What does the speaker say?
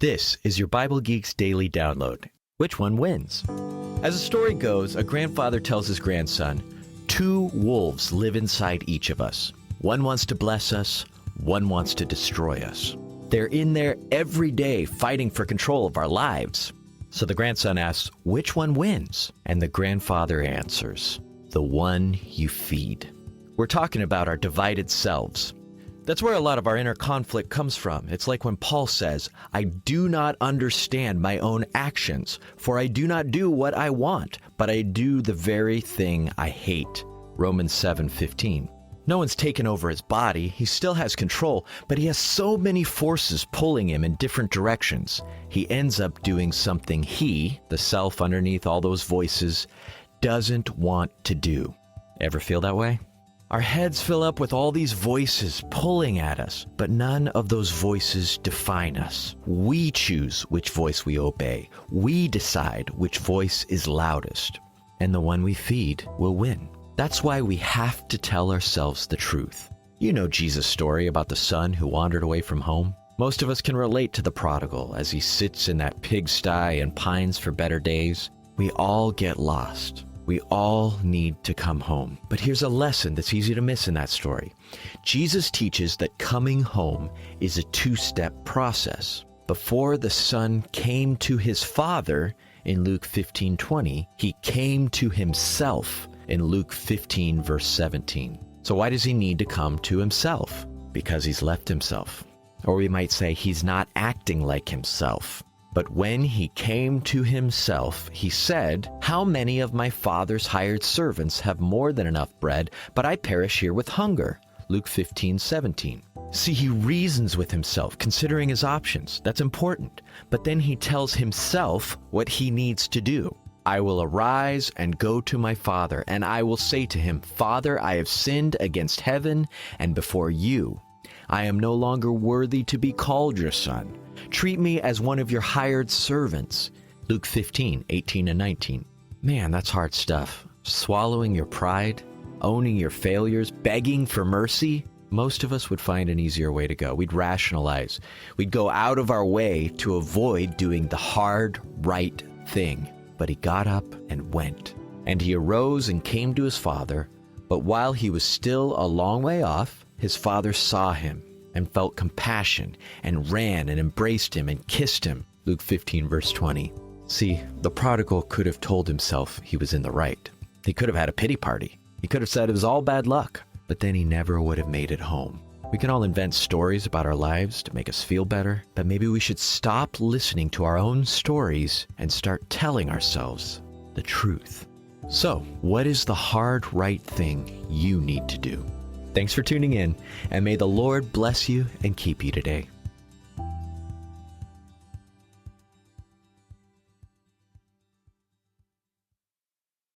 This is your Bible Geeks Daily Download. Which one wins? As the story goes, a grandfather tells his grandson, 2 wolves live inside each of us. One wants to bless us, one wants to destroy us. They're in there every day fighting for control of our lives. So the grandson asks, which one wins? And the grandfather answers, the one you feed. We're talking about our divided selves. That's where a lot of our inner conflict comes from. It's like when Paul says, I do not understand my own actions, for I do not do what I want, but I do the very thing I hate. Romans 7:15. No one's taken over his body. He still has control, but he has so many forces pulling him in different directions. He ends up doing something he, the self underneath all those voices, doesn't want to do. Ever feel that way? Our heads fill up with all these voices pulling at us, but none of those voices define us. We choose which voice we obey. We decide which voice is loudest, and the one we feed will win. That's why we have to tell ourselves the truth. You know Jesus' story about the son who wandered away from home. Most of us can relate to the prodigal as he sits in that pigsty and pines for better days. We all get lost. We all need to come home. But here's a lesson that's easy to miss in that story. Jesus teaches that coming home is a 2-step process. Before the son came to his father in Luke 15:20, he came to himself in Luke 15 verse 17. So why does he need to come to himself? Because he's left himself. Or we might say he's not acting like himself. But when he came to himself, he said, how many of my father's hired servants have more than enough bread, but I perish here with hunger? Luke 15:17. See, he reasons with himself, considering his options. That's important. But then he tells himself what he needs to do. I will arise and go to my father, and I will say to him, Father, I have sinned against heaven and before you. I am no longer worthy to be called your son. Treat me as one of your hired servants. Luke 15:18 and 19. Man, that's hard stuff. Swallowing your pride, owning your failures, begging for mercy. Most of us would find an easier way to go. We'd rationalize. We'd go out of our way to avoid doing the hard, right thing. But he got up and went. And he arose and came to his father. But while he was still a long way off, his father saw him and felt compassion and ran and embraced him and kissed him. Luke 15 verse 20. See, the prodigal could have told himself he was in the right. He could have had a pity party. He could have said it was all bad luck, but then he never would have made it home. We can all invent stories about our lives to make us feel better, but maybe we should stop listening to our own stories and start telling ourselves the truth. So, what is the hard right thing you need to do? Thanks for tuning in, and may the Lord bless you and keep you today.